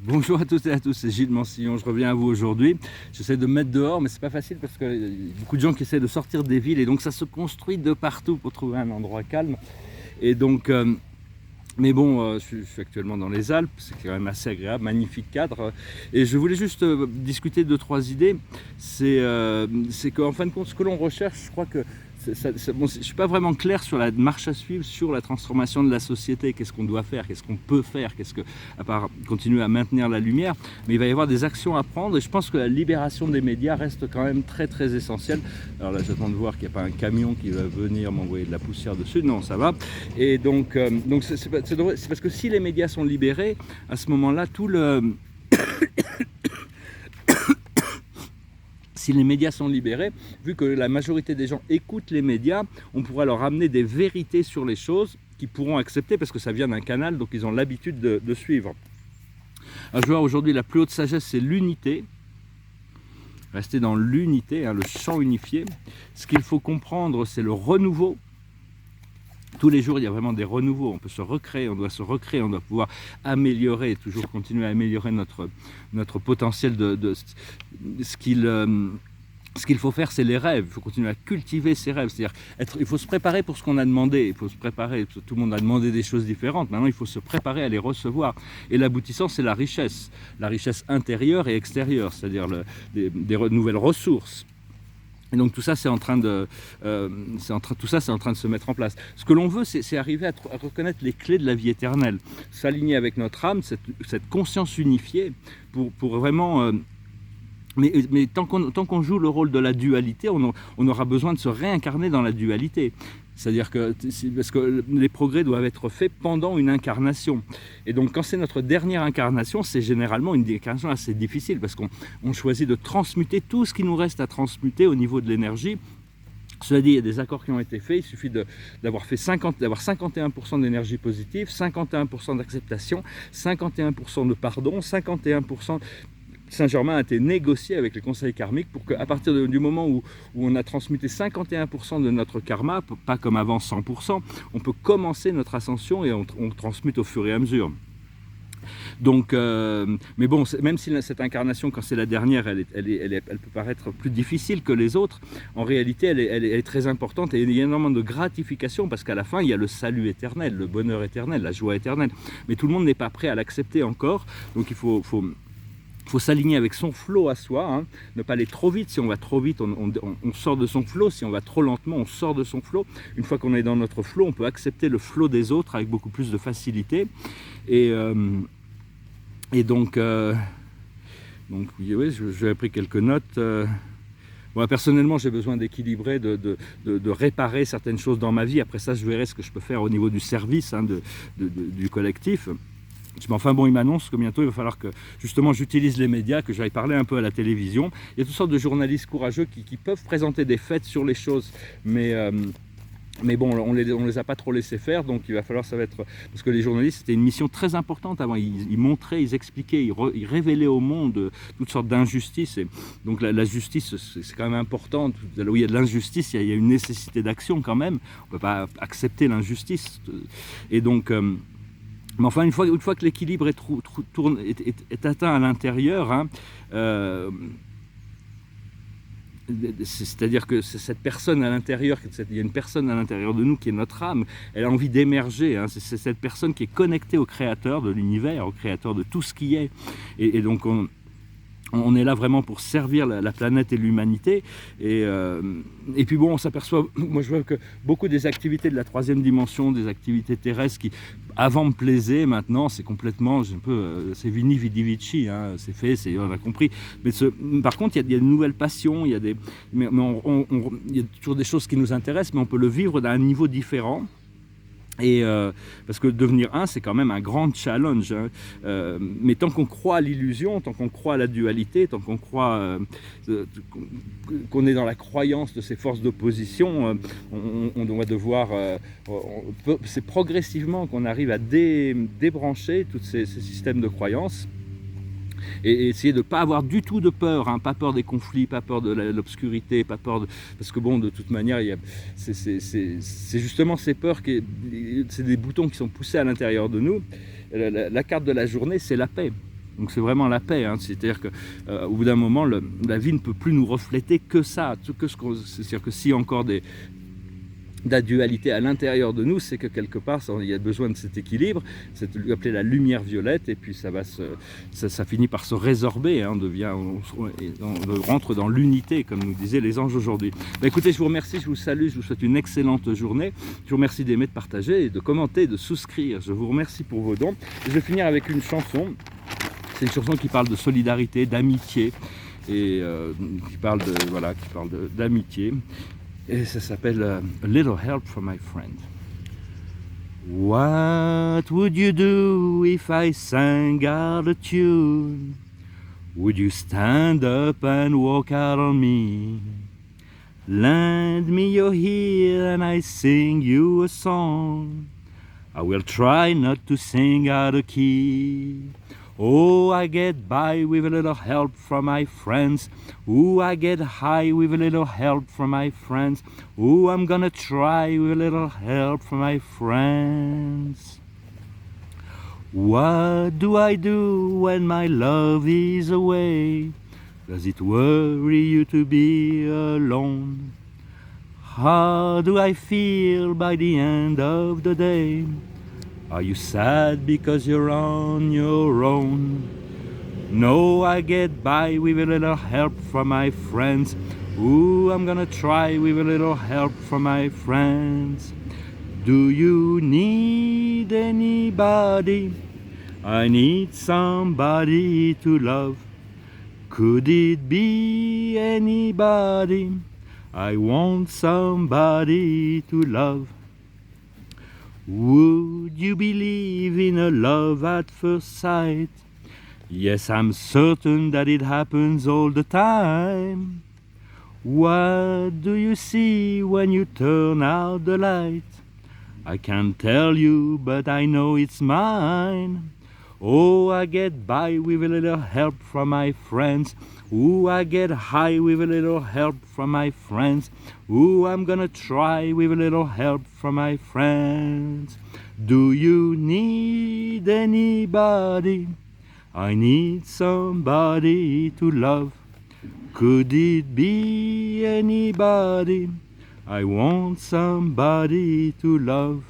Bonjour à toutes et à tous, c'est Gilles Mansillon, je reviens à vous aujourd'hui. J'essaie de me mettre dehors, mais c'est pas facile parce qu'il y a beaucoup de gens qui essaient de sortir des villes et donc ça se construit de partout pour trouver un endroit calme. Et donc, mais bon, je suis actuellement dans les Alpes, c'est quand même assez agréable, magnifique cadre. Et je voulais juste discuter de trois idées. C'est qu'en fin de compte, ce que l'on recherche, je crois que bon, je ne suis pas vraiment clair sur la marche à suivre, sur la transformation de la société, qu'est-ce qu'on doit faire, qu'est-ce qu'on peut faire, à part continuer à maintenir la lumière, mais il va y avoir des actions à prendre et je pense que la libération des médias reste quand même très très essentielle. Alors là j'attends de voir qu'il n'y a pas un camion qui va venir m'envoyer de la poussière dessus, non ça va. Et donc c'est parce que si les médias sont libérés, à ce moment-là si les médias sont libérés, vu que la majorité des gens écoutent les médias, on pourra leur amener des vérités sur les choses qu'ils pourront accepter parce que ça vient d'un canal, donc ils ont l'habitude de suivre. Alors, je vois aujourd'hui la plus haute sagesse, c'est l'unité. Rester dans l'unité, le champ unifié. Ce qu'il faut comprendre, c'est le renouveau. Tous les jours, il y a vraiment des renouveaux. On peut se recréer, on doit se recréer, on doit pouvoir améliorer, toujours continuer à améliorer notre potentiel de ce qu'il faut faire, c'est les rêves. Il faut continuer à cultiver ses rêves. C'est-à-dire, il faut se préparer pour ce qu'on a demandé. Il faut se préparer. Tout le monde a demandé des choses différentes. Maintenant, il faut se préparer à les recevoir. Et l'aboutissant, c'est la richesse intérieure et extérieure, c'est-à-dire des nouvelles ressources. Et donc tout ça, c'est en train de se mettre en place. Ce que l'on veut, c'est arriver à reconnaître les clés de la vie éternelle, s'aligner avec notre âme, cette conscience unifiée, pour vraiment. Mais tant qu'on joue le rôle de la dualité, on aura besoin de se réincarner dans la dualité. C'est-à-dire parce que les progrès doivent être faits pendant une incarnation. Et donc quand c'est notre dernière incarnation, c'est généralement une incarnation assez difficile parce qu'on choisit de transmuter tout ce qui nous reste à transmuter au niveau de l'énergie. Cela dit, il y a des accords qui ont été faits, il suffit d'avoir 51% d'énergie positive, 51% d'acceptation, 51% de pardon, 51%... Saint-Germain a été négocié avec les conseils karmiques pour qu'à partir du moment où on a transmuté 51% de notre karma, pas comme avant 100%, on peut commencer notre ascension et on transmute au fur et à mesure. Donc, mais bon, même si cette incarnation, quand c'est la dernière, elle peut paraître plus difficile que les autres, en réalité, elle est très importante et il y a énormément de gratification parce qu'à la fin, il y a le salut éternel, le bonheur éternel, la joie éternelle. Mais tout le monde n'est pas prêt à l'accepter encore, donc il faut s'aligner avec son flot à soi, ne pas aller trop vite. Si on va trop vite, on sort de son flot. Si on va trop lentement, on sort de son flot. Une fois qu'on est dans notre flot, on peut accepter le flot des autres avec beaucoup plus de facilité. Et donc oui, j'ai pris quelques notes. Moi, personnellement, j'ai besoin d'équilibrer, de réparer certaines choses dans ma vie. Après ça, je verrai ce que je peux faire au niveau du service, du collectif. Mais enfin bon, il m'annonce que bientôt il va falloir que justement j'utilise les médias, que j'aille parler un peu à la télévision. Il y a toutes sortes de journalistes courageux qui peuvent présenter des faits sur les choses, mais bon, on les a pas trop laissés faire, donc il va falloir, ça va être... Parce que les journalistes, c'était une mission très importante avant, ils montraient, ils expliquaient, ils révélaient au monde toutes sortes d'injustices, et donc la justice, c'est quand même important, là où il y a de l'injustice, il y a une nécessité d'action quand même, on ne peut pas accepter l'injustice, et donc... mais enfin, une fois que l'équilibre est atteint à l'intérieur, c'est-à-dire que cette personne à l'intérieur, il y a une personne à l'intérieur de nous qui est notre âme, elle a envie d'émerger, c'est cette personne qui est connectée au créateur de l'univers, au créateur de tout ce qui est, et donc on est là vraiment pour servir la planète et l'humanité. Et puis bon, on s'aperçoit, moi je vois que beaucoup des activités de la troisième dimension, des activités terrestres qui avant me plaisaient, maintenant c'est complètement, c'est vini vidi vici, c'est fait, on a compris. Mais par contre, il y a de nouvelles passions, il y a toujours des choses qui nous intéressent, mais on peut le vivre à un niveau différent. Et parce que devenir un, c'est quand même un grand challenge, mais tant qu'on croit à l'illusion, tant qu'on croit à la dualité, tant qu'on croit qu'on est dans la croyance de ces forces d'opposition, on doit devoir, c'est progressivement qu'on arrive à débrancher tous ces systèmes de croyances. Et essayer de ne pas avoir du tout de peur, pas peur des conflits, pas peur de l'obscurité, pas peur de... Parce que bon, de toute manière, c'est justement ces peurs, c'est des boutons qui sont poussés à l'intérieur de nous. La carte de la journée, c'est la paix. Donc c'est vraiment la paix, hein. C'est-à-dire qu'au bout d'un moment, la vie ne peut plus nous refléter que ça, c'est-à-dire que s'il y a encore de la dualité à l'intérieur de nous, c'est que quelque part il y a besoin de cet équilibre, c'est appelé la lumière violette, et puis ça finit par se résorber, hein, on rentre dans l'unité, comme nous disaient les anges aujourd'hui. Bah, écoutez, je vous remercie, je vous salue, je vous souhaite une excellente journée, je vous remercie d'aimer, de partager, de commenter, de souscrire, je vous remercie pour vos dons. Et je vais finir avec une chanson, c'est une chanson qui parle de solidarité, d'amitié, et qui parle d'amitié. Et ça s'appelle A Little Help from My Friend. What would you do if I sang out a tune? Would you stand up and walk out on me? Lend me your ear and I sing you a song. I will try not to sing out of key. Oh, I get by with a little help from my friends. Ooh, I get high with a little help from my friends. Ooh, I'm gonna try with a little help from my friends. What do I do when my love is away? Does it worry you to be alone? How do I feel by the end of the day? Are you sad because you're on your own? No, I get by with a little help from my friends. Ooh, I'm gonna try with a little help from my friends. Do you need anybody? I need somebody to love. Could it be anybody? I want somebody to love. Would you believe in a love at first sight? Yes, I'm certain that it happens all the time. What do you see when you turn out the light? I can't tell you, but I know it's mine. Oh, I get by with a little help from my friends. Ooh, I get high with a little help from my friends. Ooh, I'm gonna try with a little help from my friends. Do you need anybody? I need somebody to love. Could it be anybody? I want somebody to love.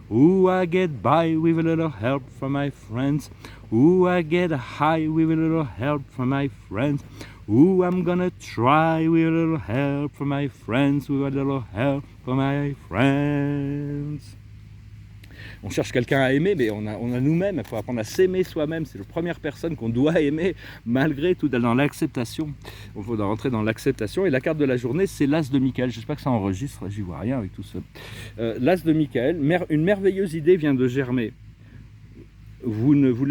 Ooh, I get by with a little help from my friends. Ooh, I get high with a little help from my friends. Ooh, I'm gonna try with a little help from my friends, with a little help from my friends. On cherche quelqu'un à aimer, mais on a nous-mêmes, il faut apprendre à s'aimer soi-même. C'est la première personne qu'on doit aimer, malgré tout, dans l'acceptation. On doit rentrer dans l'acceptation. Et la carte de la journée, c'est l'As de Michael. J'espère que ça enregistre, j'y vois rien avec tout ça. L'As de Michael, une merveilleuse idée vient de germer. Vous ne vous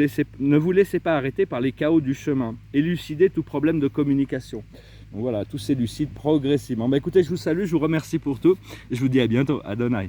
laissez pas arrêter par les chaos du chemin. Élucidez tout problème de communication. Donc voilà, tout s'élucide progressivement. Bah, écoutez, je vous salue, je vous remercie pour tout. Et je vous dis à bientôt. Adonai.